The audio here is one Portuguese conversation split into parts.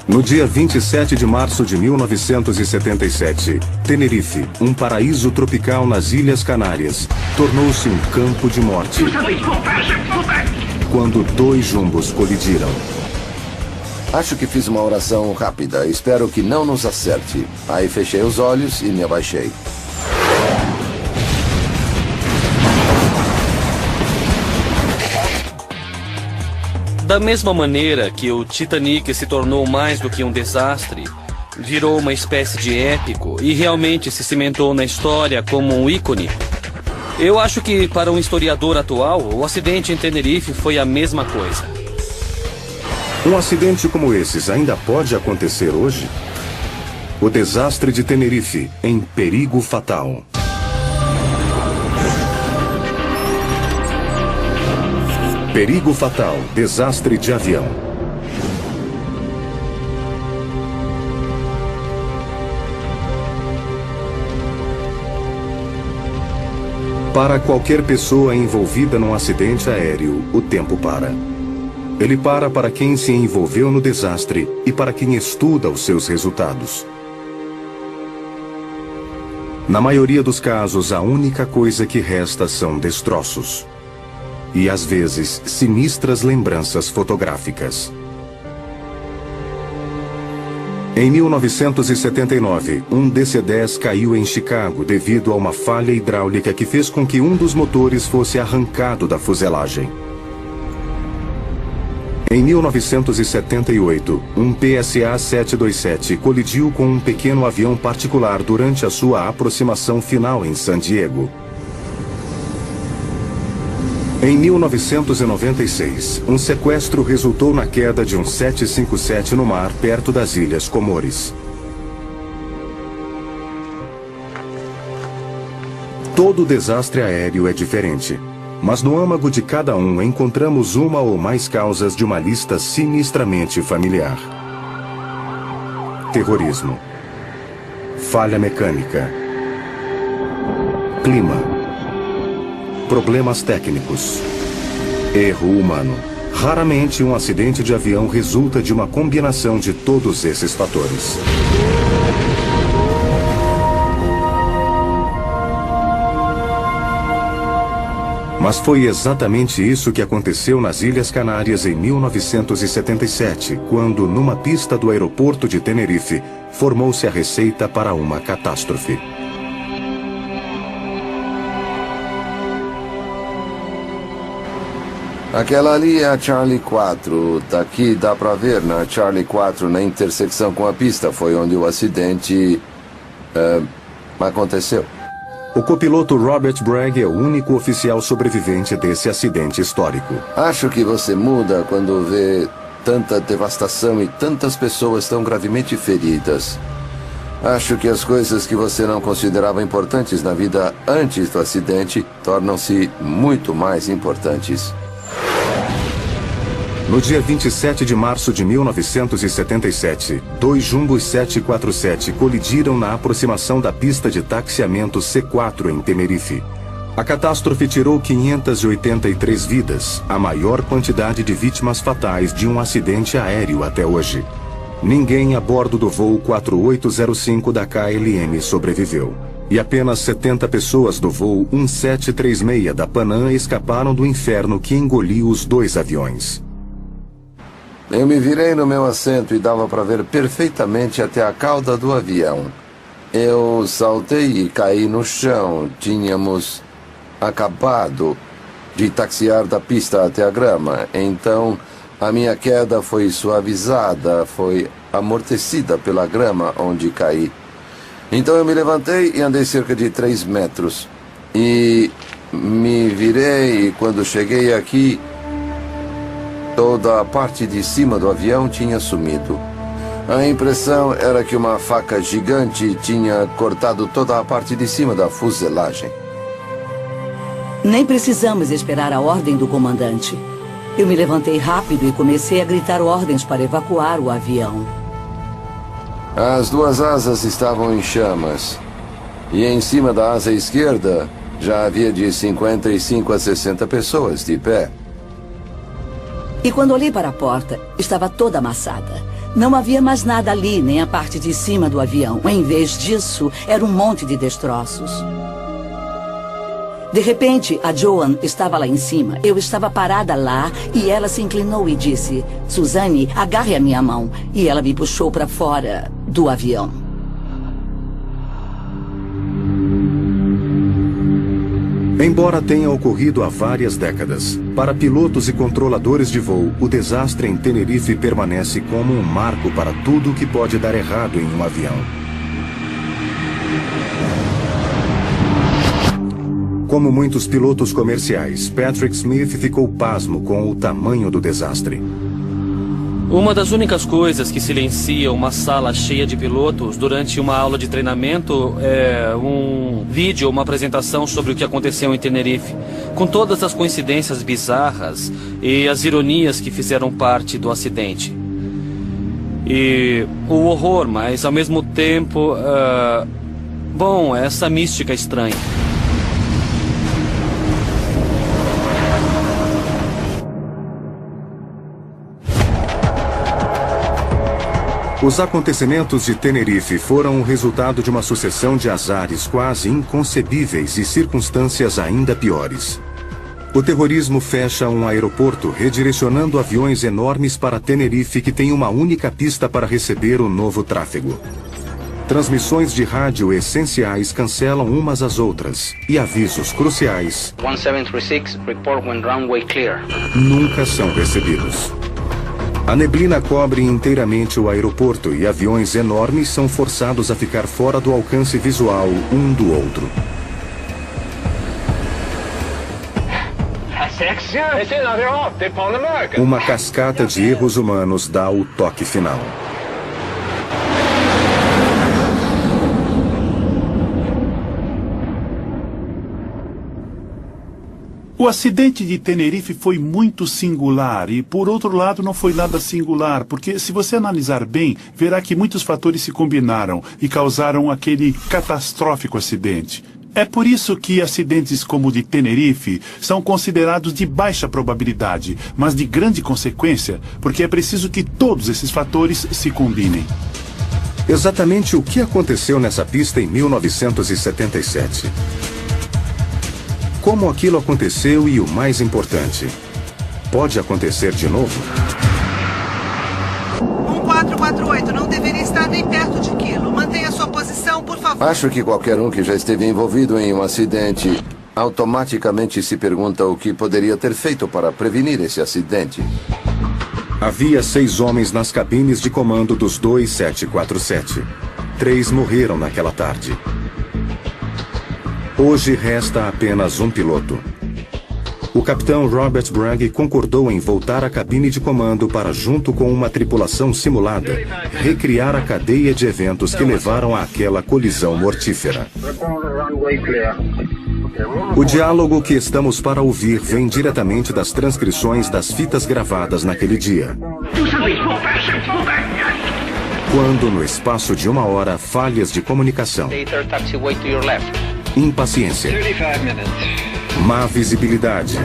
No dia 27 de março de 1977, Tenerife, um paraíso tropical nas Ilhas Canárias, tornou-se um campo de morte quando dois jumbos colidiram. Acho que fiz uma oração rápida. Espero que não nos acerte. Aí fechei os olhos e me abaixei. Da mesma maneira que o Titanic se tornou mais do que um desastre, virou uma espécie de épico e realmente se cimentou na história como um ícone, eu acho que para um historiador atual, o acidente em Tenerife foi a mesma coisa. Um acidente como esses ainda pode acontecer hoje? O desastre de Tenerife, em perigo fatal. Perigo fatal, desastre de avião. Para qualquer pessoa envolvida num acidente aéreo, o tempo para. Ele para quem se envolveu no desastre e para quem estuda os seus resultados. Na maioria dos casos, a única coisa que resta são destroços. E às vezes, sinistras lembranças fotográficas. Em 1979, um DC-10 caiu em Chicago devido a uma falha hidráulica que fez com que um dos motores fosse arrancado da fuselagem. Em 1978, um PSA-727 colidiu com um pequeno avião particular durante a sua aproximação final em San Diego. Em 1996, um sequestro resultou na queda de um 757 no mar perto das Ilhas Comores. Todo desastre aéreo é diferente, mas no âmago de cada um encontramos uma ou mais causas de uma lista sinistramente familiar. Terrorismo. Falha mecânica. Clima. Problemas técnicos. Erro humano. Raramente um acidente de avião resulta de uma combinação de todos esses fatores. Mas foi exatamente isso que aconteceu nas Ilhas Canárias em 1977, quando, numa pista do aeroporto de Tenerife, formou-se a receita para uma catástrofe. Aquela ali é a Charlie 4. Daqui dá pra ver na Charlie 4, na intersecção com a pista, foi onde o acidente aconteceu. O copiloto Robert Bragg é o único oficial sobrevivente desse acidente histórico. Acho que você muda quando vê tanta devastação e tantas pessoas tão gravemente feridas. Acho que as coisas que você não considerava importantes na vida antes do acidente tornam-se muito mais importantes. No dia 27 de março de 1977, dois jumbos 747 colidiram na aproximação da pista de taxiamento C4 em Tenerife. A catástrofe tirou 583 vidas, a maior quantidade de vítimas fatais de um acidente aéreo até hoje. Ninguém a bordo do voo 4805 da KLM sobreviveu. E apenas 70 pessoas do voo 1736 da Panam escaparam do inferno que engoliu os dois aviões. Eu me virei no meu assento e dava para ver perfeitamente até a cauda do avião. Eu saltei e caí no chão. Tínhamos acabado de taxiar da pista até a grama. Então, a minha queda foi suavizada, foi amortecida pela grama onde caí. Então eu me levantei e andei cerca de 3 metros. E me virei e quando cheguei aqui, toda a parte de cima do avião tinha sumido. A impressão era que uma faca gigante tinha cortado toda a parte de cima da fuselagem. Nem precisamos esperar a ordem do comandante. Eu me levantei rápido e comecei a gritar ordens para evacuar o avião. As duas asas estavam em chamas. E em cima da asa esquerda já havia de 55 a 60 pessoas de pé. E quando olhei para a porta, estava toda amassada. Não havia mais nada ali, nem a parte de cima do avião. Em vez disso, era um monte de destroços. De repente, a Joan estava lá em cima. Eu estava parada lá e ela se inclinou e disse: Suzanne, agarre a minha mão. E ela me puxou para fora do avião. Embora tenha ocorrido há várias décadas, para pilotos e controladores de voo, o desastre em Tenerife permanece como um marco para tudo o que pode dar errado em um avião. Como muitos pilotos comerciais, Patrick Smith ficou pasmo com o tamanho do desastre. Uma das únicas coisas que silencia uma sala cheia de pilotos durante uma aula de treinamento é um vídeo ou uma apresentação sobre o que aconteceu em Tenerife, com todas as coincidências bizarras e as ironias que fizeram parte do acidente. E o horror, mas ao mesmo tempo, bom, essa mística estranha. Os acontecimentos de Tenerife foram o resultado de uma sucessão de azares quase inconcebíveis e circunstâncias ainda piores. O terrorismo fecha um aeroporto, redirecionando aviões enormes para Tenerife, que tem uma única pista para receber o novo tráfego. Transmissões de rádio essenciais cancelam umas às outras, e avisos cruciais 1736, report when runway clear. Nunca são recebidos. A neblina cobre inteiramente o aeroporto e aviões enormes são forçados a ficar fora do alcance visual um do outro. Uma cascata de erros humanos dá o toque final. O acidente de Tenerife foi muito singular e, por outro lado, não foi nada singular, porque se você analisar bem, verá que muitos fatores se combinaram e causaram aquele catastrófico acidente. É por isso que acidentes como o de Tenerife são considerados de baixa probabilidade, mas de grande consequência, porque é preciso que todos esses fatores se combinem. Exatamente o que aconteceu nessa pista em 1977. Como aquilo aconteceu e, o mais importante, pode acontecer de novo? 1448 não deveria estar nem perto de Kilo. Mantenha sua posição, por favor. Acho que qualquer um que já esteve envolvido em um acidente automaticamente se pergunta o que poderia ter feito para prevenir esse acidente. Havia 6 homens nas cabines de comando dos 2747. 3 morreram naquela tarde. Hoje resta apenas um piloto. O capitão Robert Bragg concordou em voltar à cabine de comando para, junto com uma tripulação simulada, recriar a cadeia de eventos que levaram àquela colisão mortífera. O diálogo que estamos para ouvir vem diretamente das transcrições das fitas gravadas naquele dia. Quando, no espaço de 1 hora, falhas de comunicação, impaciência, má visibilidade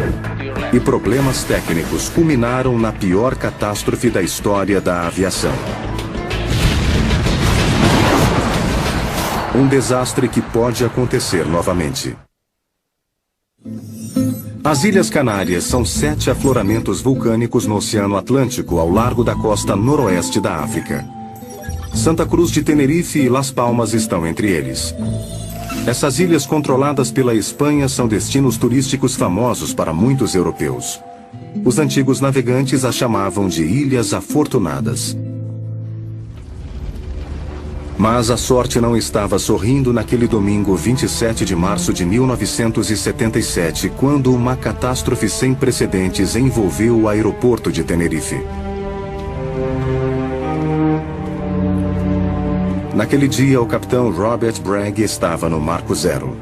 e problemas técnicos culminaram na pior catástrofe da história da aviação. Um desastre que pode acontecer novamente. As Ilhas Canárias são 7 afloramentos vulcânicos no Oceano Atlântico, ao largo da costa noroeste da África. Santa Cruz de Tenerife e Las Palmas estão entre eles. Essas ilhas controladas pela Espanha são destinos turísticos famosos para muitos europeus. Os antigos navegantes as chamavam de Ilhas Afortunadas. Mas a sorte não estava sorrindo naquele domingo 27 de março de 1977, quando uma catástrofe sem precedentes envolveu o aeroporto de Tenerife. Naquele dia, o capitão Robert Bragg estava no Marco Zero.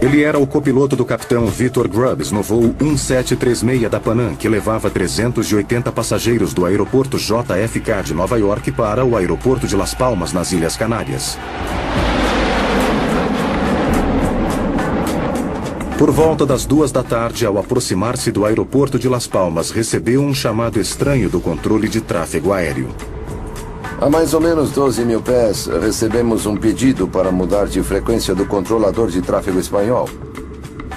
Ele era o copiloto do capitão Victor Grubbs no voo 1736 da Panam, que levava 380 passageiros do aeroporto JFK de Nova York para o aeroporto de Las Palmas, nas Ilhas Canárias. Por volta das 2 da tarde, ao aproximar-se do aeroporto de Las Palmas, recebeu um chamado estranho do controle de tráfego aéreo. A mais ou menos 12 mil pés, recebemos um pedido para mudar de frequência do controlador de tráfego espanhol.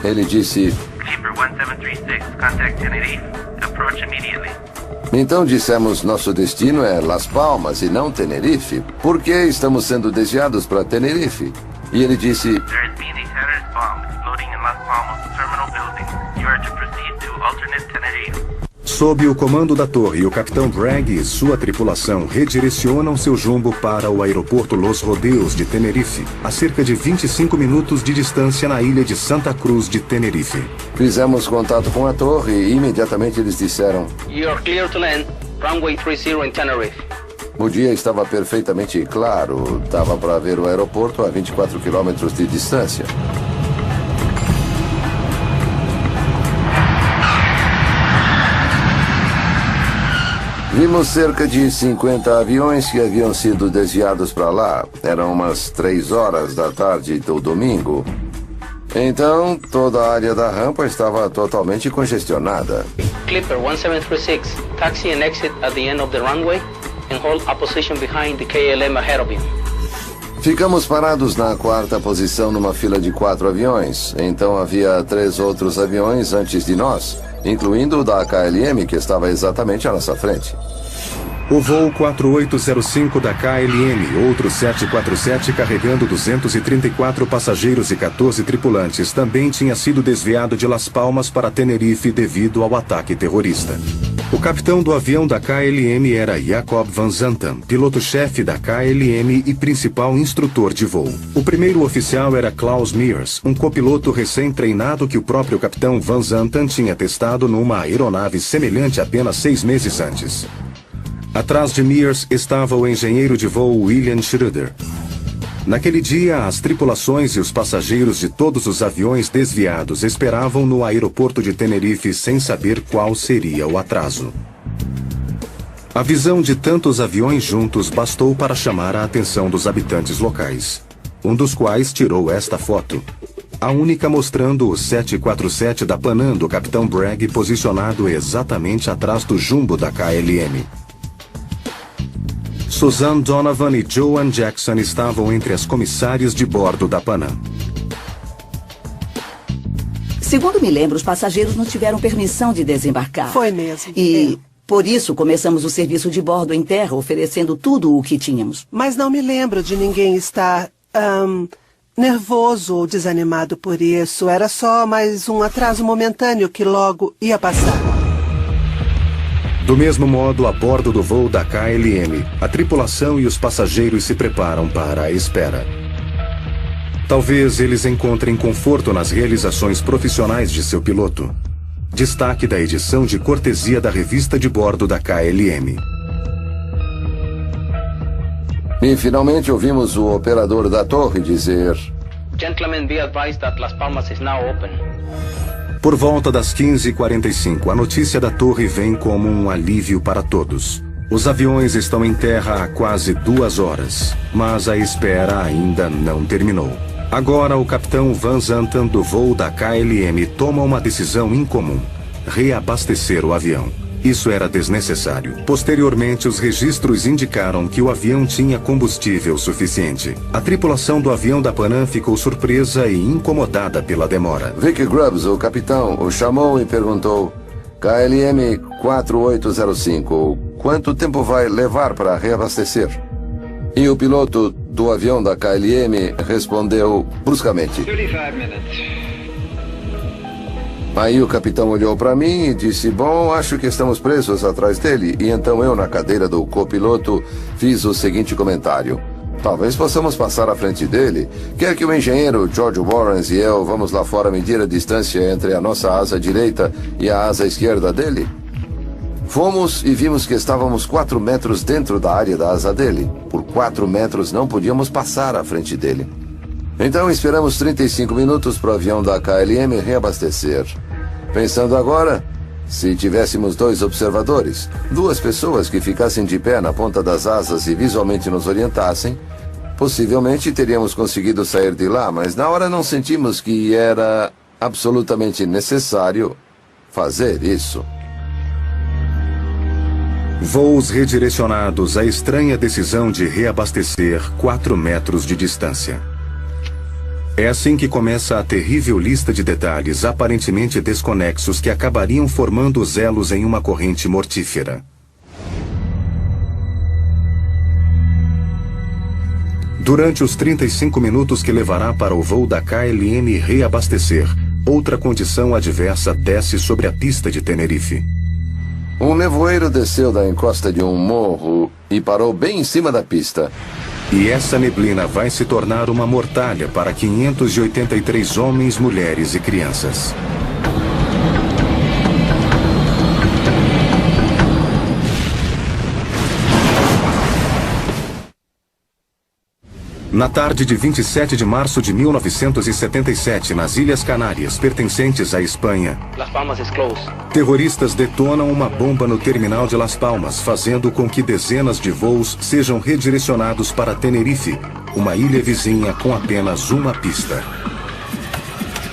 Ele disse... Clipper 1736, contact Tenerife. Approach immediately. Então dissemos, nosso destino é Las Palmas e não Tenerife. Por que estamos sendo desviados para Tenerife? E ele disse... There has been a terrorist bomb exploding in Las Palmas terminal building. You are to proceed to alternate Tenerife. Sob o comando da torre, o capitão Bragg e sua tripulação redirecionam seu jumbo para o aeroporto Los Rodeos de Tenerife, a cerca de 25 minutos de distância na ilha de Santa Cruz de Tenerife. Fizemos contato com a torre e imediatamente eles disseram... You are clear to land. Runway 30 in Tenerife. O dia estava perfeitamente claro. Dava para ver o aeroporto a 24 quilômetros de distância. Vimos cerca de 50 aviões que haviam sido desviados para lá. Eram umas 3 horas da tarde do domingo. Então, toda a área da rampa estava totalmente congestionada. Clipper 1736, taxi and exit at the end of the runway and hold a position behind the KLM ahead of you. Ficamos parados na 4ª posição numa fila de 4 aviões. Então havia 3 outros aviões antes de nós, incluindo o da KLM, que estava exatamente à nossa frente. O voo 4805 da KLM, outro 747 carregando 234 passageiros e 14 tripulantes, também tinha sido desviado de Las Palmas para Tenerife devido ao ataque terrorista. O capitão do avião da KLM era Jacob Van Zanten, piloto-chefe da KLM e principal instrutor de voo. O primeiro oficial era Klaus Mears, um copiloto recém-treinado que o próprio capitão Van Zanten tinha testado numa aeronave semelhante apenas 6 meses antes. Atrás de Mears estava o engenheiro de voo William Schroeder. Naquele dia, as tripulações e os passageiros de todos os aviões desviados esperavam no aeroporto de Tenerife sem saber qual seria o atraso. A visão de tantos aviões juntos bastou para chamar a atenção dos habitantes locais, um dos quais tirou esta foto, a única mostrando o 747 da Panam do capitão Bragg posicionado exatamente atrás do jumbo da KLM. Suzanne Donovan e Joan Jackson estavam entre as comissárias de bordo da Panam. Segundo me lembro, os passageiros não tiveram permissão de desembarcar. Foi mesmo. E por isso começamos o serviço de bordo em terra, oferecendo tudo o que tínhamos. Mas não me lembro de ninguém estar nervoso ou desanimado por isso. Era só mais um atraso momentâneo que logo ia passar. Do mesmo modo, a bordo do voo da KLM, a tripulação e os passageiros se preparam para a espera. Talvez eles encontrem conforto nas realizações profissionais de seu piloto. Destaque da edição de cortesia da revista de bordo da KLM. E finalmente ouvimos o operador da torre dizer... Gentlemen, be advised that Las Palmas is now open. Por volta das 15h45, a notícia da torre vem como um alívio para todos. Os aviões estão em terra há quase 2 horas, mas a espera ainda não terminou. Agora o capitão Van Zanten do voo da KLM toma uma decisão incomum: reabastecer o avião. Isso era desnecessário. Posteriormente, os registros indicaram que o avião tinha combustível suficiente. A tripulação do avião da Panam ficou surpresa e incomodada pela demora. Vic Grubbs, o capitão, o chamou e perguntou: KLM 4805, quanto tempo vai levar para reabastecer? E o piloto do avião da KLM respondeu bruscamente: 35 minutes. Aí o capitão olhou para mim e disse: bom, acho que estamos presos atrás dele. E então eu, na cadeira do copiloto, fiz o seguinte comentário: talvez possamos passar à frente dele. Quer que o engenheiro George Warren e eu vamos lá fora medir a distância entre a nossa asa direita e a asa esquerda dele? Fomos e vimos que estávamos 4 metros dentro da área da asa dele. Por 4 metros não podíamos passar à frente dele. Então esperamos 35 minutos para o avião da KLM reabastecer. Pensando agora, se tivéssemos 2 observadores, 2 pessoas que ficassem de pé na ponta das asas e visualmente nos orientassem, possivelmente teríamos conseguido sair de lá, mas na hora não sentimos que era absolutamente necessário fazer isso. Voos redirecionados à estranha decisão de reabastecer 4 metros de distância. É assim que começa a terrível lista de detalhes aparentemente desconexos que acabariam formando os elos em uma corrente mortífera. Durante os 35 minutos que levará para o voo da KLM reabastecer, outra condição adversa desce sobre a pista de Tenerife. Um nevoeiro desceu da encosta de um morro e parou bem em cima da pista. E essa neblina vai se tornar uma mortalha para 583 homens, mulheres e crianças. Na tarde de 27 de março de 1977, nas Ilhas Canárias, pertencentes à Espanha, Las Palmas is closed. terroristas detonam uma bomba no terminal de Las Palmas, fazendo com que dezenas de voos sejam redirecionados para Tenerife, uma ilha vizinha com apenas uma pista.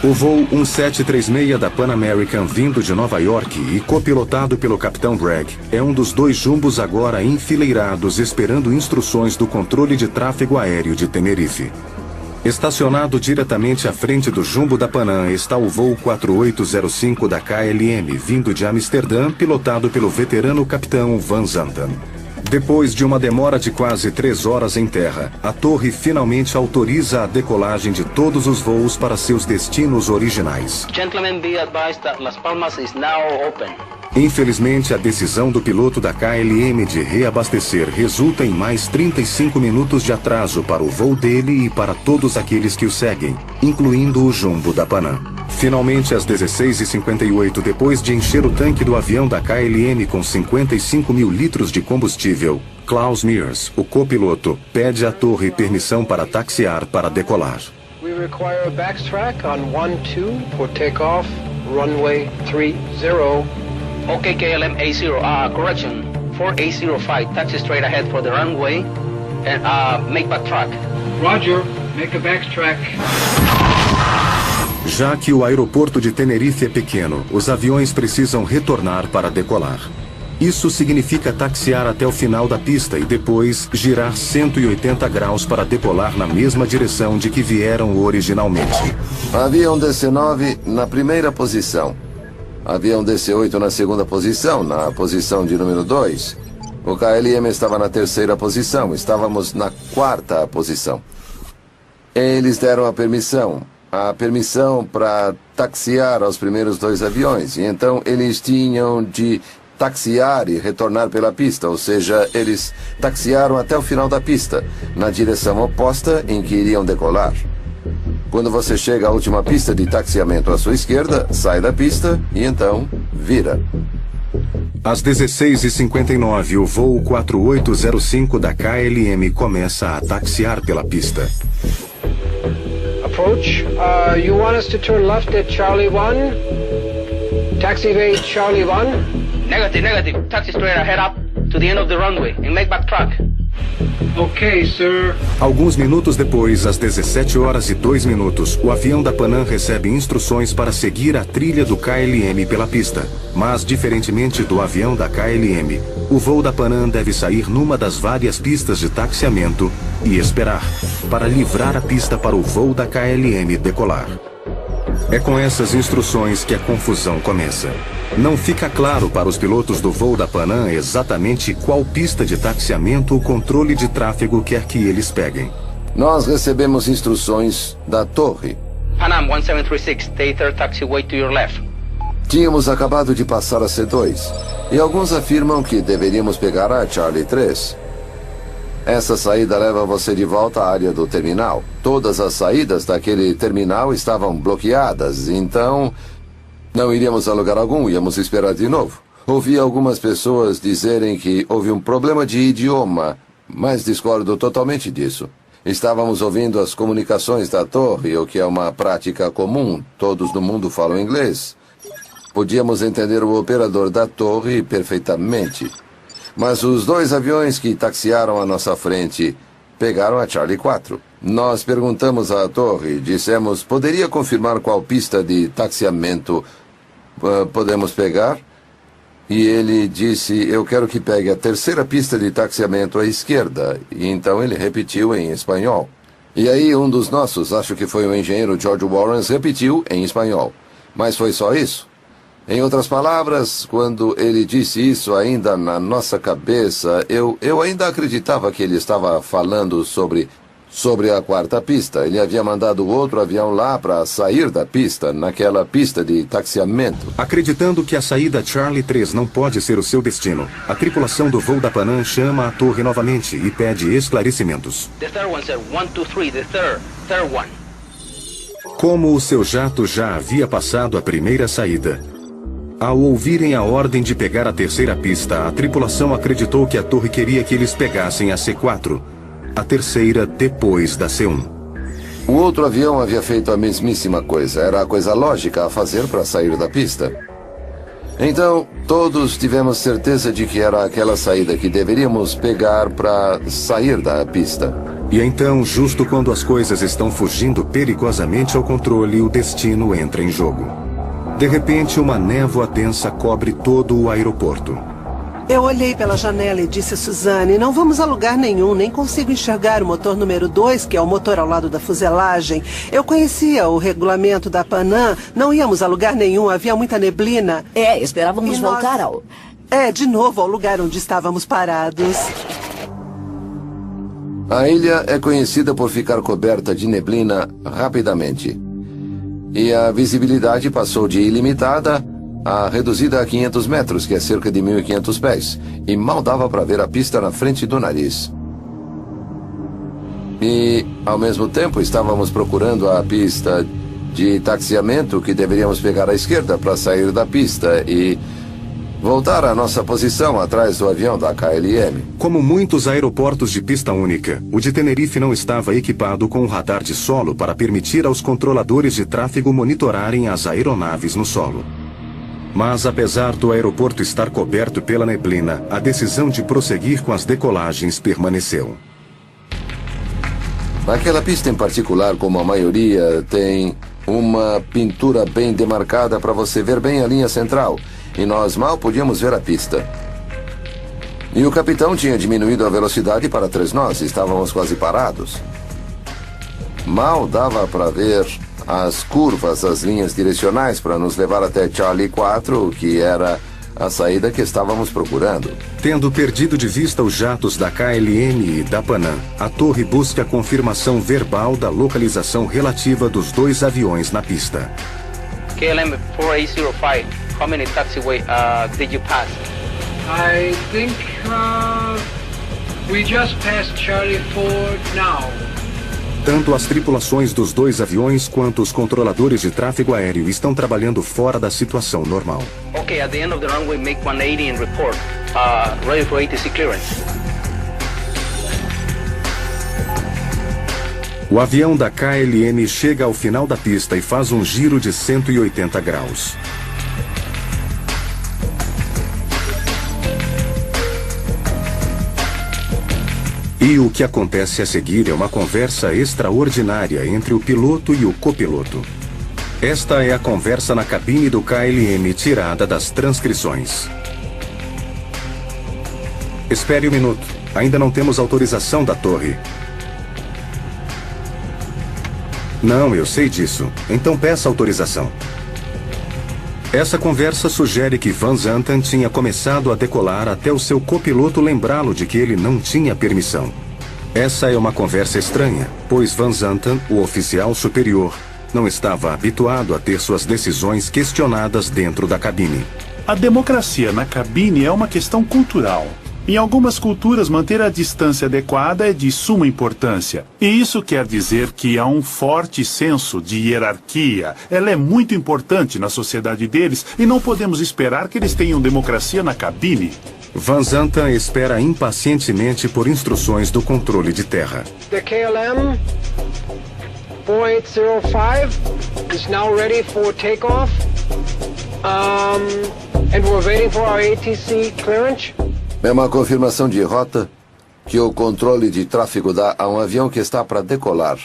O voo 1736 da Pan American, vindo de Nova York e copilotado pelo capitão Bragg, é um dos 2 jumbos agora enfileirados esperando instruções do controle de tráfego aéreo de Tenerife. Estacionado diretamente à frente do jumbo da Panam está o voo 4805 da KLM, vindo de Amsterdã, pilotado pelo veterano capitão Van Zanten. Depois de uma demora de quase 3 horas em terra, a torre finalmente autoriza a decolagem de todos os voos para seus destinos originais. Gentlemen, be advised that Las Palmas is now open. Infelizmente, a decisão do piloto da KLM de reabastecer resulta em mais 35 minutos de atraso para o voo dele e para todos aqueles que o seguem, incluindo o jumbo da Panam. Finalmente, às 16h58, depois de encher o tanque do avião da KLM com 55 mil litros de combustível, Klaus Mears, o copiloto, pede à torre permissão para taxiar para decolar. We require a backtrack on 12 for takeoff, runway 30. Okay, KLM A0, correction. 4805, taxi straight ahead for the runway and make back track. Roger, make a backtrack. Já que o aeroporto de Tenerife é pequeno, os aviões precisam retornar para decolar. Isso significa taxiar até o final da pista e depois girar 180 graus para decolar na mesma direção de que vieram originalmente. Avião DC-9 na primeira posição. Avião DC-8 na segunda posição, na posição de número 2. O KLM estava na terceira posição, estávamos na quarta posição. Eles deram a permissão para taxiar aos primeiros 2 aviões, e então eles tinham de taxiar e retornar pela pista, ou seja, eles taxiaram até o final da pista, na direção oposta em que iriam decolar. Quando você chega à última pista de taxiamento à sua esquerda, sai da pista e então vira. Às 16h59, o voo 4805 da KLM começa a taxiar pela pista. Approach. You want us to turn left at Charlie 1? Taxi evade Charlie 1? Negative. Taxi straight ahead up to the end of the runway and make back track. Okay, sir. Alguns minutos depois, às 17h02, o avião da Panam recebe instruções para seguir a trilha do KLM pela pista. Mas, diferentemente do avião da KLM, o voo da Panam deve sair numa das várias pistas de taxiamento e esperar, para livrar a pista para o voo da KLM decolar. É com essas instruções que a confusão começa. Não fica claro para os pilotos do voo da Panam exatamente qual pista de taxiamento o controle de tráfego quer que eles peguem. Nós recebemos instruções da torre. Panam 1736, stay third taxiway to your left. Tínhamos acabado de passar a C2, e alguns afirmam que deveríamos pegar a Charlie 3. Essa saída leva você de volta à área do terminal. Todas as saídas daquele terminal estavam bloqueadas, então não iríamos a lugar algum, íamos esperar de novo. Ouvi algumas pessoas dizerem que houve um problema de idioma, mas discordo totalmente disso. Estávamos ouvindo as comunicações da torre, o que é uma prática comum, todos no mundo falam inglês. Podíamos entender o operador da torre perfeitamente. Mas os 2 aviões que taxiaram à nossa frente pegaram a Charlie 4. Nós perguntamos à torre, dissemos, poderia confirmar qual pista de taxiamento podemos pegar? E ele disse, eu quero que pegue a terceira pista de taxiamento à esquerda. E então ele repetiu em espanhol. E aí um dos nossos, acho que foi o engenheiro George Warren, repetiu em espanhol. Mas foi só isso. Em outras palavras, quando ele disse isso ainda na nossa cabeça, eu ainda acreditava que ele estava falando sobre a quarta pista. Ele havia mandado outro avião lá para sair da pista, naquela pista de taxiamento. Acreditando que a saída Charlie 3 não pode ser o seu destino, a tripulação do voo da Panam chama a torre novamente e pede esclarecimentos. The third one said 1, 2, 3, the third one. Como o seu jato já havia passado a primeira saída, ao ouvirem a ordem de pegar a terceira pista, a tripulação acreditou que a torre queria que eles pegassem a C4, a terceira depois da C1. O outro avião havia feito a mesmíssima coisa. Era a coisa lógica a fazer para sair da pista. Então, todos tivemos certeza de que era aquela saída que deveríamos pegar para sair da pista. E então, justo quando as coisas estão fugindo perigosamente ao controle, o destino entra em jogo. De repente, uma névoa densa cobre todo o aeroporto. Eu olhei pela janela e disse a Suzanne, não vamos a lugar nenhum, nem consigo enxergar o motor número 2, que é o motor ao lado da fuselagem. Eu conhecia o regulamento da Panam, não íamos a lugar nenhum, havia muita neblina. Esperávamos voltar ao... de novo ao lugar onde estávamos parados. A ilha é conhecida por ficar coberta de neblina rapidamente. E a visibilidade passou de ilimitada a reduzida a 500 metros, que é cerca de 1.500 pés, e mal dava para ver a pista na frente do nariz. E, ao mesmo tempo, estávamos procurando a pista de taxiamento que deveríamos pegar à esquerda para sair da pista e voltar à nossa posição atrás do avião da KLM. Como muitos aeroportos de pista única, o de Tenerife não estava equipado com um radar de solo para permitir aos controladores de tráfego monitorarem as aeronaves no solo. Mas, apesar do aeroporto estar coberto pela neblina, a decisão de prosseguir com as decolagens permaneceu. Aquela pista em particular, como a maioria, tem uma pintura bem demarcada para você ver bem a linha central, e nós mal podíamos ver a pista. E o capitão tinha diminuído a velocidade para 3 nós, estávamos quase parados. Mal dava para ver as curvas, as linhas direcionais para nos levar até Charlie 4, que era a saída que estávamos procurando. Tendo perdido de vista os jatos da KLM e da Panam, a torre busca a confirmação verbal da localização relativa dos 2 aviões na pista. KLM 4805, how many taxiway did you pass? I think we just passed Charlie 4 now. Tanto as tripulações dos 2 aviões quanto os controladores de tráfego aéreo estão trabalhando fora da situação normal. Okay, at the end of the runway, make 180 and report. Ready for ATC clearance. O avião da KLM chega ao final da pista e faz um giro de 180 graus. E o que acontece a seguir é uma conversa extraordinária entre o piloto e o copiloto. Esta é a conversa na cabine do KLM tirada das transcrições. Espere um minuto. Ainda não temos autorização da torre. Não, eu sei disso. Então peça autorização. Essa conversa sugere que Van Zanten tinha começado a decolar até o seu copiloto lembrá-lo de que ele não tinha permissão. Essa é uma conversa estranha, pois Van Zanten, o oficial superior, não estava habituado a ter suas decisões questionadas dentro da cabine. A democracia na cabine é uma questão cultural. Em algumas culturas, manter a distância adequada é de suma importância. E isso quer dizer que há um forte senso de hierarquia. Ela é muito importante na sociedade deles e não podemos esperar que eles tenham democracia na cabine. Van Zanten espera impacientemente por instruções do controle de terra. The KLM 4805 is now ready for takeoff. And we're waiting for our ATC clearance. É uma confirmação de rota que o controle de tráfego dá a um avião que está para decolar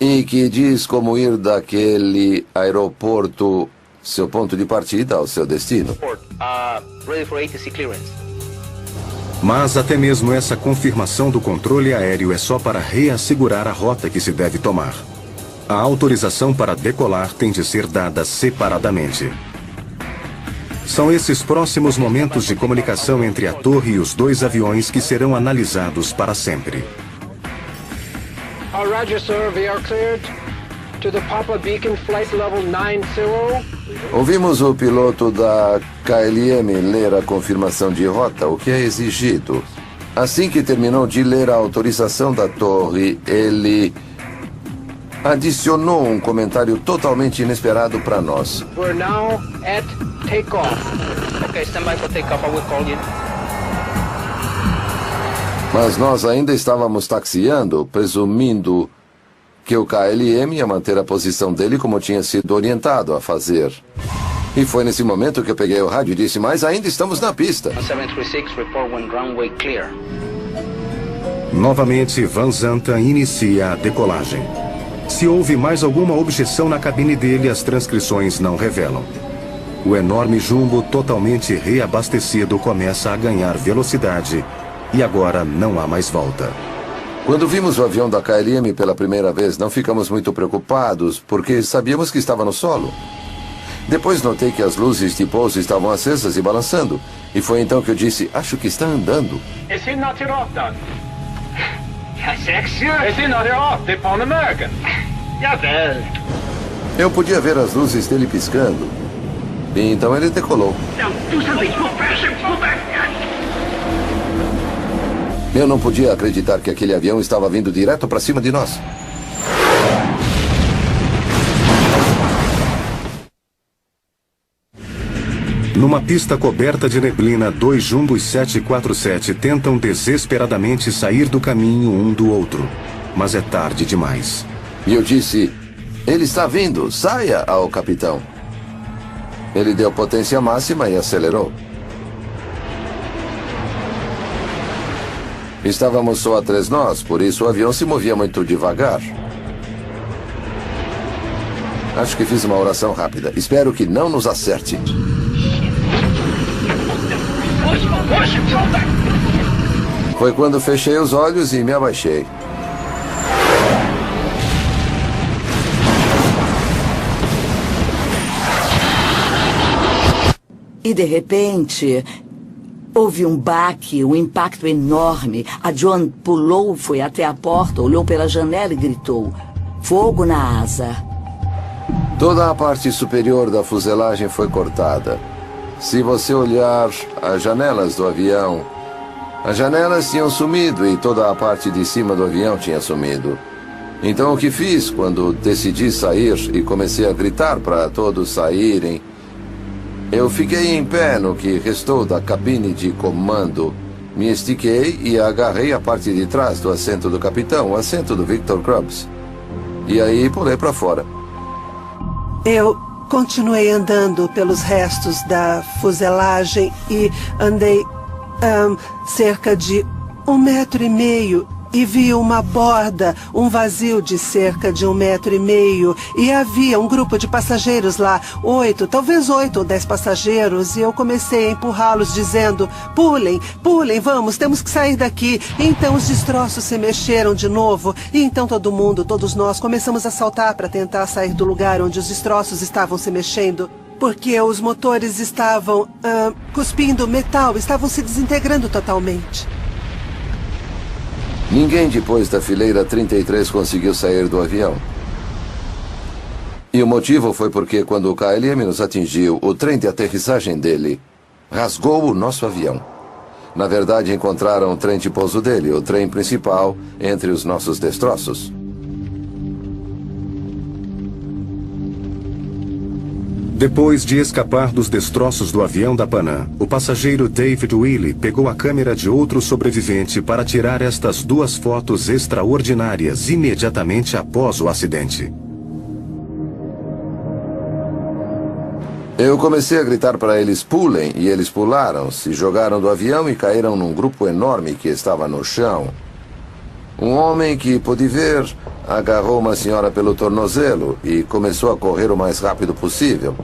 e que diz como ir daquele aeroporto, seu ponto de partida, ao seu destino. Ready for ATC clearance. Mas até mesmo essa confirmação do controle aéreo é só para reassegurar a rota que se deve tomar. A autorização para decolar tem de ser dada separadamente. São esses próximos momentos de comunicação entre a torre e os dois aviões que serão analisados para sempre. Roger, sir. We are cleared to the Papa Beacon flight level 90. Ouvimos o piloto da KLM ler a confirmação de rota, o que é exigido. Assim que terminou de ler a autorização da torre, ele adicionou um comentário totalmente inesperado para nós. We're now at takeoff. Okay, stand by for takeoff. I will call you. Mas nós ainda estávamos taxiando, presumindo que o KLM ia manter a posição dele como tinha sido orientado a fazer. E foi nesse momento que eu peguei o rádio e disse, mas ainda estamos na pista. 736, report when runway clear. Novamente, Van Zanten inicia a decolagem. Se houve mais alguma objeção na cabine dele, as transcrições não revelam. O enorme jumbo, totalmente reabastecido, começa a ganhar velocidade e agora não há mais volta. Quando vimos o avião da KLM pela primeira vez, não ficamos muito preocupados, porque sabíamos que estava no solo. Depois notei que as luzes de pouso estavam acesas e balançando. E foi então que eu disse, acho que está andando. Eu podia ver as luzes dele piscando. E então ele decolou. Eu não podia acreditar que aquele avião estava vindo direto para cima de nós. Numa pista coberta de neblina, dois Jumbos 747 tentam desesperadamente sair do caminho um do outro. Mas é tarde demais. E eu disse, ele está vindo, saia, ao capitão. Ele deu potência máxima e acelerou. Estávamos só a 3 nós, por isso o avião se movia muito devagar. Acho que fiz uma oração rápida. Espero que não nos acerte. Foi quando fechei os olhos e me abaixei. E de repente, houve um baque, um impacto enorme. A Joan pulou, foi até a porta, olhou pela janela e gritou, fogo na asa. Toda a parte superior da fuselagem foi cortada. Se você olhar as janelas do avião, as janelas tinham sumido e toda a parte de cima do avião tinha sumido. Então o que fiz quando decidi sair e comecei a gritar para todos saírem, eu fiquei em pé no que restou da cabine de comando, me estiquei e agarrei a parte de trás do assento do capitão, o assento do Victor Krebs. E aí pulei para fora. Eu continuei andando pelos restos da fuselagem e andei cerca de 1,5 metro e vi uma borda, um vazio de cerca de 1,5 metro e havia um grupo de passageiros lá, 8, talvez 8 ou 10 passageiros, e eu comecei a empurrá-los dizendo, pulem, pulem, vamos, temos que sair daqui. E então os destroços se mexeram de novo e então todo mundo, todos nós começamos a saltar para tentar sair do lugar onde os destroços estavam se mexendo. Porque os motores estavam cuspindo metal, estavam se desintegrando totalmente. Ninguém depois da fileira 33 conseguiu sair do avião. E o motivo foi porque quando o KLM nos atingiu, o trem de aterrissagem dele rasgou o nosso avião. Na verdade, encontraram o trem de pouso dele, o trem principal, entre os nossos destroços. Depois de escapar dos destroços do avião da Panam, o passageiro David Willey pegou a câmera de outro sobrevivente para tirar estas duas fotos extraordinárias imediatamente após o acidente. Eu comecei a gritar para eles pulem, e eles pularam, se jogaram do avião e caíram num grupo enorme que estava no chão. Um homem que pude ver agarrou uma senhora pelo tornozelo e começou a correr o mais rápido possível.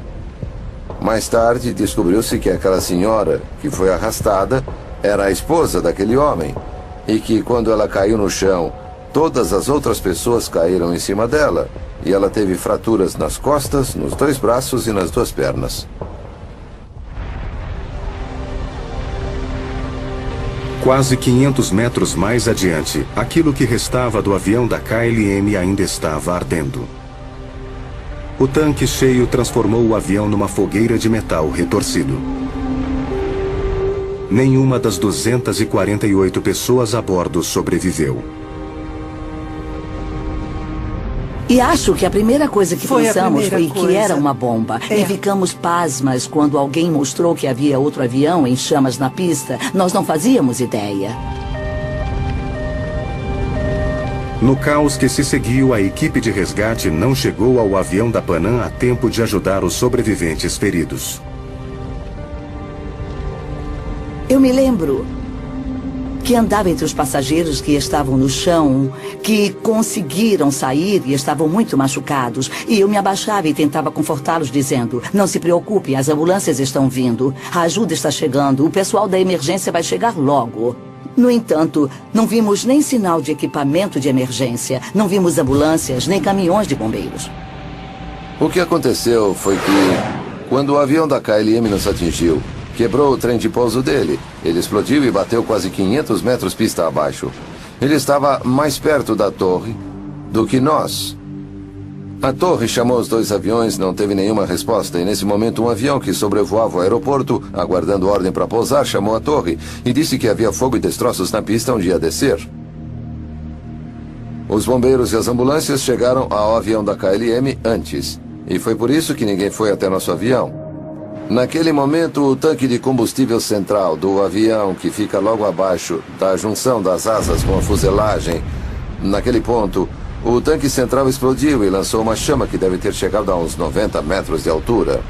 Mais tarde, descobriu-se que aquela senhora, que foi arrastada, era a esposa daquele homem, e que quando ela caiu no chão, todas as outras pessoas caíram em cima dela, e ela teve fraturas nas costas, nos 2 braços e nas 2 pernas. Quase 500 metros mais adiante, aquilo que restava do avião da KLM ainda estava ardendo. O tanque cheio transformou o avião numa fogueira de metal retorcido. Nenhuma das 248 pessoas a bordo sobreviveu. E acho que a primeira coisa que pensamos foi que era uma bomba. É. E ficamos pasmas quando alguém mostrou que havia outro avião em chamas na pista. Nós não fazíamos ideia. No caos que se seguiu, a equipe de resgate não chegou ao avião da Panam a tempo de ajudar os sobreviventes feridos. Eu me lembro que andava entre os passageiros que estavam no chão, que conseguiram sair e estavam muito machucados. E eu me abaixava e tentava confortá-los, dizendo: não se preocupe, as ambulâncias estão vindo, a ajuda está chegando, o pessoal da emergência vai chegar logo. No entanto, não vimos nem sinal de equipamento de emergência, não vimos ambulâncias, nem caminhões de bombeiros. O que aconteceu foi que, quando o avião da KLM nos atingiu, quebrou o trem de pouso dele. Ele explodiu e bateu quase 500 metros pista abaixo. Ele estava mais perto da torre do que nós. A torre chamou os 2 aviões, não teve nenhuma resposta. E nesse momento, um avião que sobrevoava o aeroporto, aguardando ordem para pousar, chamou a torre e disse que havia fogo e destroços na pista onde ia descer. Os bombeiros e as ambulâncias chegaram ao avião da KLM antes. E foi por isso que ninguém foi até nosso avião. Naquele momento, o tanque de combustível central do avião, que fica logo abaixo da junção das asas com a fuselagem, naquele ponto, o tanque central explodiu e lançou uma chama que deve ter chegado a uns 90 metros de altura.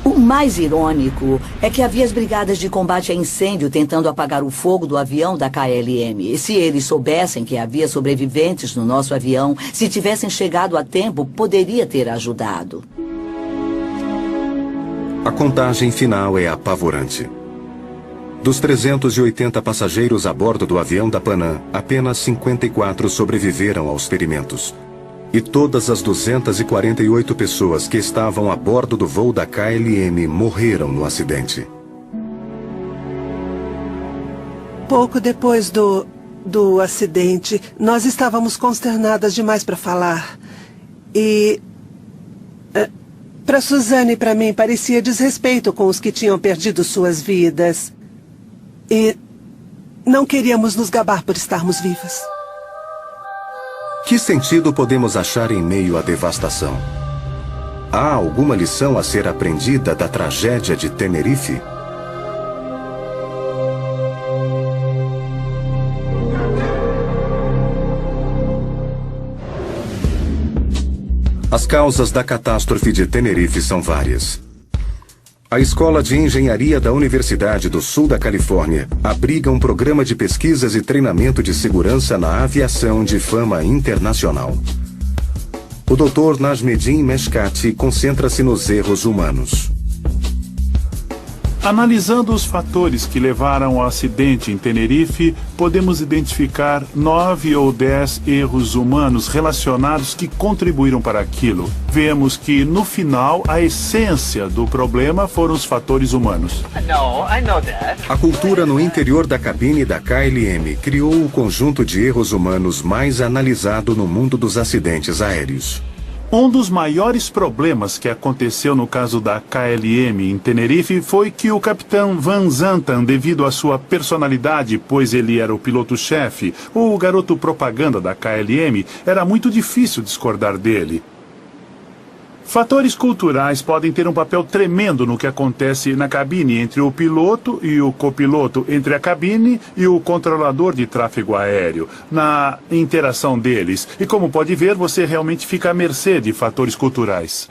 O mais irônico é que havia as brigadas de combate a incêndio tentando apagar o fogo do avião da KLM. E se eles soubessem que havia sobreviventes no nosso avião, se tivessem chegado a tempo, poderia ter ajudado. A contagem final é apavorante. Dos 380 passageiros a bordo do avião da Panam, apenas 54 sobreviveram aos ferimentos. E todas as 248 pessoas que estavam a bordo do voo da KLM morreram no acidente. Pouco depois do acidente, nós estávamos consternadas demais para falar. E para Suzane e para mim parecia desrespeito com os que tinham perdido suas vidas. E não queríamos nos gabar por estarmos vivas. Que sentido podemos achar em meio à devastação? Há alguma lição a ser aprendida da tragédia de Tenerife? As causas da catástrofe de Tenerife são várias. A Escola de Engenharia da Universidade do Sul da Califórnia abriga um programa de pesquisas e treinamento de segurança na aviação de fama internacional. O Dr. Najmeddin Meshkati concentra-se nos erros humanos. Analisando os fatores que levaram ao acidente em Tenerife, podemos identificar 9 ou 10 erros humanos relacionados que contribuíram para aquilo. Vemos que, no final, a essência do problema foram os fatores humanos. A cultura no interior da cabine da KLM criou o conjunto de erros humanos mais analisado no mundo dos acidentes aéreos. Um dos maiores problemas que aconteceu no caso da KLM em Tenerife foi que o capitão Van Zanten, devido à sua personalidade, pois ele era o piloto-chefe, o garoto propaganda da KLM, era muito difícil discordar dele. Fatores culturais podem ter um papel tremendo no que acontece na cabine entre o piloto e o copiloto, entre a cabine e o controlador de tráfego aéreo, na interação deles. E como pode ver, você realmente fica à mercê de fatores culturais.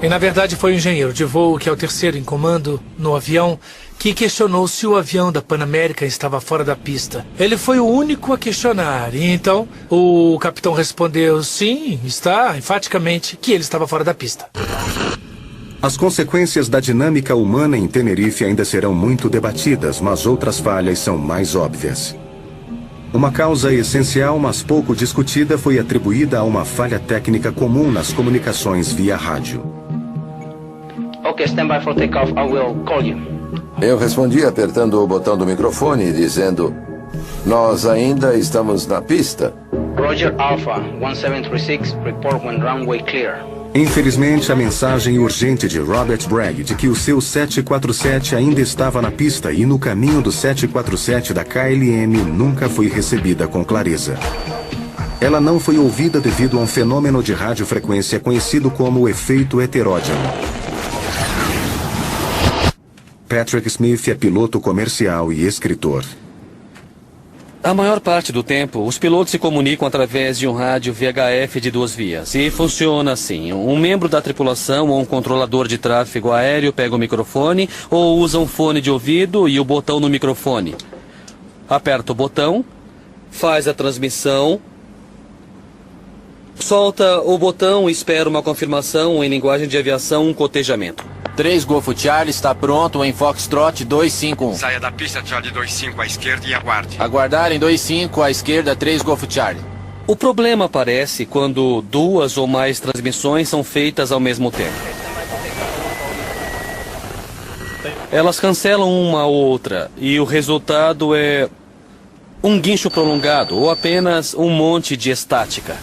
E na verdade foi o engenheiro de voo, que é o terceiro em comando no avião, que questionou se o avião da Pan American estava fora da pista. Ele foi o único a questionar, e então o capitão respondeu sim, está, enfaticamente, que ele estava fora da pista. As consequências da dinâmica humana em Tenerife ainda serão muito debatidas, mas outras falhas são mais óbvias. Uma causa essencial, mas pouco discutida, foi atribuída a uma falha técnica comum nas comunicações via rádio. Okay, stand by for takeoff. I will call you. Eu respondi apertando o botão do microfone e dizendo: nós ainda estamos na pista. Roger Alpha 1736, report when runway clear. Infelizmente, a mensagem urgente de Robert Bragg de que o seu 747 ainda estava na pista e no caminho do 747 da KLM nunca foi recebida com clareza. Ela não foi ouvida devido a um fenômeno de radiofrequência conhecido como o efeito heteródino. Patrick Smith é piloto comercial e escritor. A maior parte do tempo, os pilotos se comunicam através de um rádio VHF de 2 vias. E funciona assim. Um membro da tripulação ou um controlador de tráfego aéreo pega o microfone ou usa um fone de ouvido e o botão no microfone. Aperta o botão, faz a transmissão, solta o botão e espera uma confirmação em linguagem de aviação, um cotejamento. 3 Golfo Charlie está pronto em Foxtrot 251. Saia da pista Charlie 25 à esquerda e aguarde. Aguardar em 25 à esquerda 3 Golfo Charlie. O problema aparece quando 2 ou mais transmissões são feitas ao mesmo tempo. Elas cancelam uma ou outra e o resultado é um guincho prolongado ou apenas um monte de estática.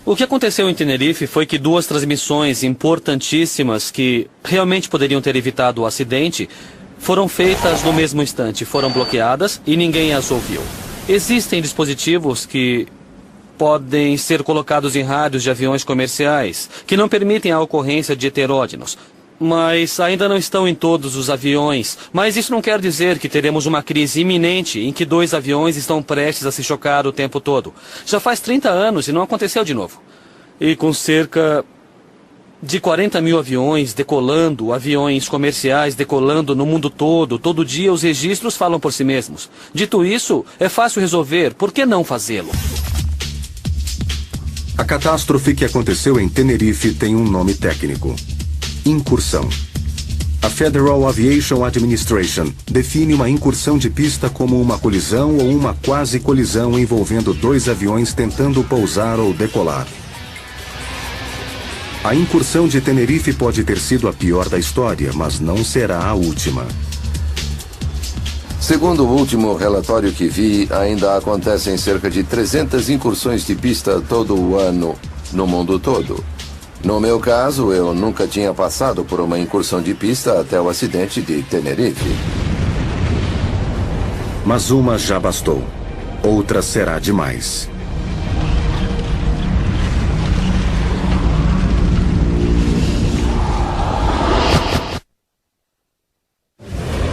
O que aconteceu em Tenerife foi que 2 transmissões importantíssimas que realmente poderiam ter evitado o acidente foram feitas no mesmo instante, foram bloqueadas e ninguém as ouviu. Existem dispositivos que podem ser colocados em rádios de aviões comerciais que não permitem a ocorrência de heteródinos, mas ainda não estão em todos os aviões. Mas isso não quer dizer que teremos uma crise iminente em que 2 aviões estão prestes a se chocar o tempo todo. Já faz 30 anos e não aconteceu de novo. E com cerca de 40 mil aviões decolando, aviões comerciais decolando no mundo todo dia os registros falam por si mesmos. Dito isso, é fácil resolver. Por que não fazê-lo? A catástrofe que aconteceu em Tenerife tem um nome técnico: incursão. A Federal Aviation Administration define uma incursão de pista como uma colisão ou uma quase colisão envolvendo 2 aviões tentando pousar ou decolar. A incursão de Tenerife pode ter sido a pior da história, mas não será a última. Segundo o último relatório que vi, ainda acontecem cerca de 300 incursões de pista todo o ano no mundo todo. No meu caso, eu nunca tinha passado por uma incursão de pista até o acidente de Tenerife. Mas uma já bastou. Outra será demais.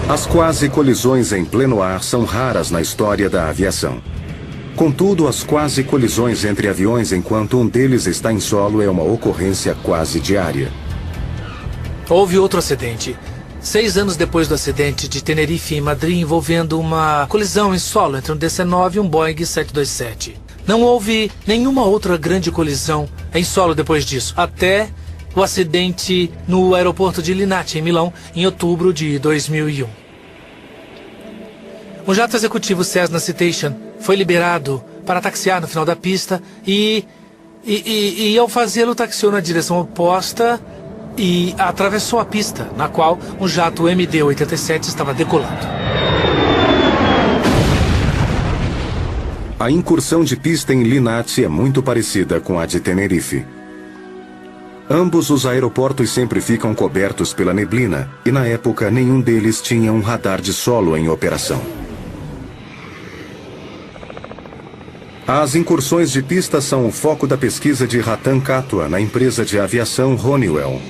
As quase colisões em pleno ar são raras na história da aviação. Contudo, as quase colisões entre aviões enquanto um deles está em solo é uma ocorrência quase diária. Houve outro acidente. 6 anos depois do acidente de Tenerife em Madrid, envolvendo uma colisão em solo entre um DC-9 e um Boeing 727. Não houve nenhuma outra grande colisão em solo depois disso, até o acidente no aeroporto de Linate, em Milão, em outubro de 2001. Um jato executivo Cessna Citation foi liberado para taxiar no final da pista e ao fazê-lo, taxiou na direção oposta e atravessou a pista, na qual um jato MD-87 estava decolando. A incursão de pista em Linate é muito parecida com a de Tenerife. Ambos os aeroportos sempre ficam cobertos pela neblina e, na época, nenhum deles tinha um radar de solo em operação. As incursões de pista são o foco da pesquisa de Ratan Katwa na empresa de aviação Honeywell.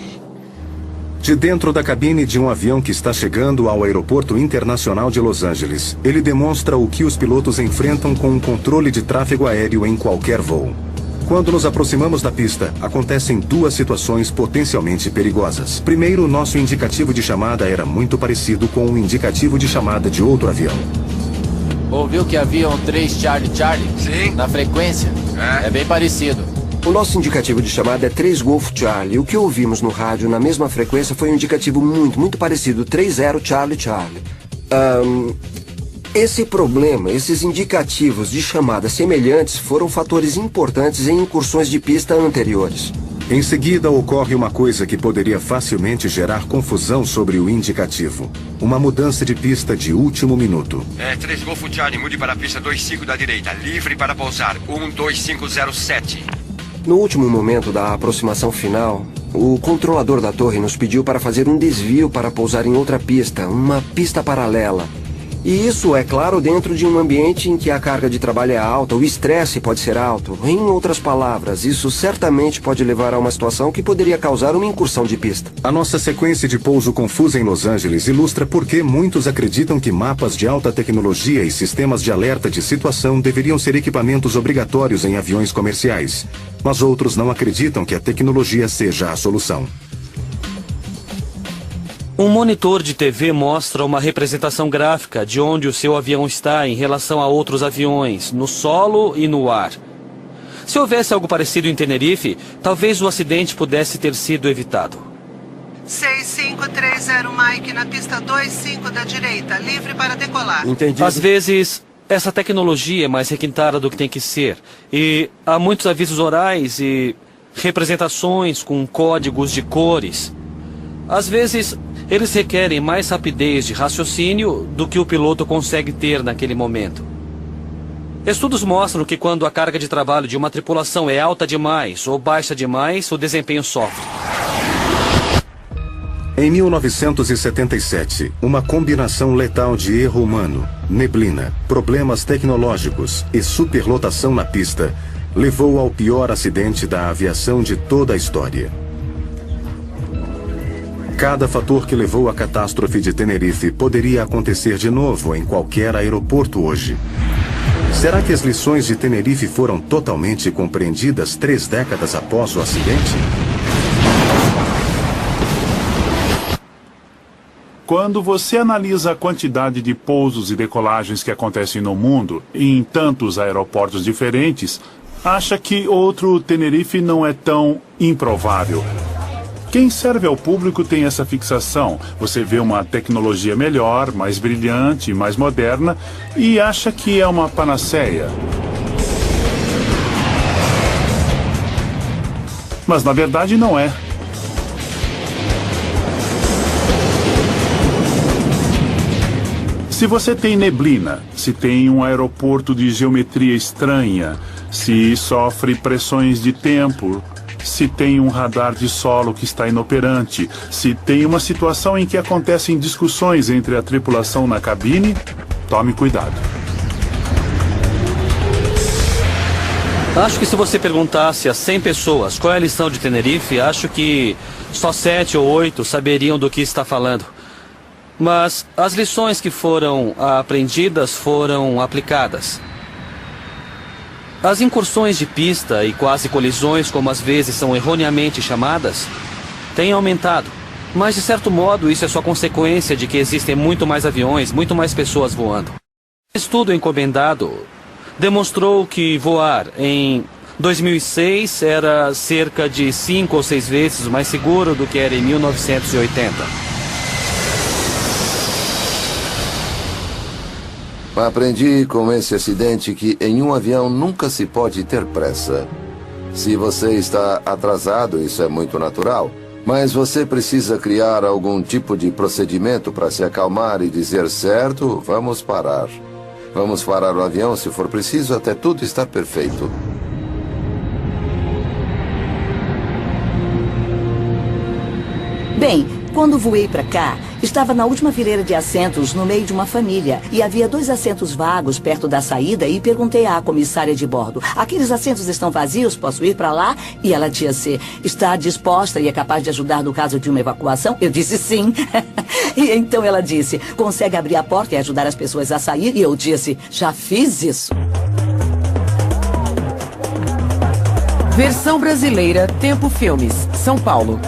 De dentro da cabine de um avião que está chegando ao Aeroporto Internacional de Los Angeles, ele demonstra o que os pilotos enfrentam com um controle de tráfego aéreo em qualquer voo. Quando nos aproximamos da pista, acontecem duas situações potencialmente perigosas. Primeiro, nosso indicativo de chamada era muito parecido com o indicativo de chamada de outro avião. Ouviu que havia um 3 Charlie Charlie? Sim. Na frequência? É bem parecido. O nosso indicativo de chamada é 3 Golf Charlie. O que ouvimos no rádio na mesma frequência foi um indicativo muito parecido, 30 Charlie Charlie. Esse problema, esses indicativos de chamada semelhantes foram fatores importantes em incursões de pista anteriores. Em seguida, ocorre uma coisa que poderia facilmente gerar confusão sobre o indicativo. Uma mudança de pista de último minuto. 3 Golf Charlie, mude para a pista 25 da direita, livre para pousar, 12507. No último momento da aproximação final, o controlador da torre nos pediu para fazer um desvio para pousar em outra pista, uma pista paralela. E isso, é claro, dentro de um ambiente em que a carga de trabalho é alta, o estresse pode ser alto. Em outras palavras, isso certamente pode levar a uma situação que poderia causar uma incursão de pista. A nossa sequência de pouso confusa em Los Angeles ilustra por que muitos acreditam que mapas de alta tecnologia e sistemas de alerta de situação deveriam ser equipamentos obrigatórios em aviões comerciais. Mas outros não acreditam que a tecnologia seja a solução. Um monitor de TV mostra uma representação gráfica de onde o seu avião está em relação a outros aviões, no solo e no ar. Se houvesse algo parecido em Tenerife, talvez o acidente pudesse ter sido evitado. 6530 Mike na pista 25 da direita, livre para decolar. Entendi. Às vezes, essa tecnologia é mais requintada do que tem que ser. E há muitos avisos orais e representações com códigos de cores. Às vezes, eles requerem mais rapidez de raciocínio do que o piloto consegue ter naquele momento. Estudos mostram que quando a carga de trabalho de uma tripulação é alta demais ou baixa demais, o desempenho sofre. Em 1977, uma combinação letal de erro humano, neblina, problemas tecnológicos e superlotação na pista levou ao pior acidente da aviação de toda a história. Cada fator que levou à catástrofe de Tenerife poderia acontecer de novo em qualquer aeroporto hoje. Será que as lições de Tenerife foram totalmente compreendidas 3 décadas após o acidente? Quando você analisa a quantidade de pousos e decolagens que acontecem no mundo, em tantos aeroportos diferentes, acha que outro Tenerife não é tão improvável. Quem serve ao público tem essa fixação. Você vê uma tecnologia melhor, mais brilhante, mais moderna e acha que é uma panaceia. Mas na verdade não é. Se você tem neblina, se tem um aeroporto de geometria estranha, se sofre pressões de tempo, se tem um radar de solo que está inoperante, se tem uma situação em que acontecem discussões entre a tripulação na cabine, tome cuidado. Acho que se você perguntasse a 100 pessoas qual é a lição de Tenerife, acho que só 7 ou 8 saberiam do que está falando. Mas as lições que foram aprendidas foram aplicadas. As incursões de pista e quase colisões, como às vezes são erroneamente chamadas, têm aumentado. Mas, de certo modo, isso é só consequência de que existem muito mais aviões, muito mais pessoas voando. Um estudo encomendado demonstrou que voar em 2006 era cerca de 5 ou 6 vezes mais seguro do que era em 1980. Aprendi com esse acidente que em um avião nunca se pode ter pressa. Se você está atrasado, isso é muito natural. Mas você precisa criar algum tipo de procedimento para se acalmar e dizer: certo, vamos parar. Vamos parar o avião se for preciso até tudo estar perfeito. Bem, Quando voei para cá, estava na última fileira de assentos no meio de uma família e havia 2 assentos vagos perto da saída e perguntei à comissária de bordo: aqueles assentos estão vazios? Posso ir para lá? E ela disse: está disposta e é capaz de ajudar no caso de uma evacuação? Eu disse sim. E então ela disse: consegue abrir a porta e ajudar as pessoas a sair? E eu disse: já fiz isso. Versão brasileira, Tempo Filmes, São Paulo.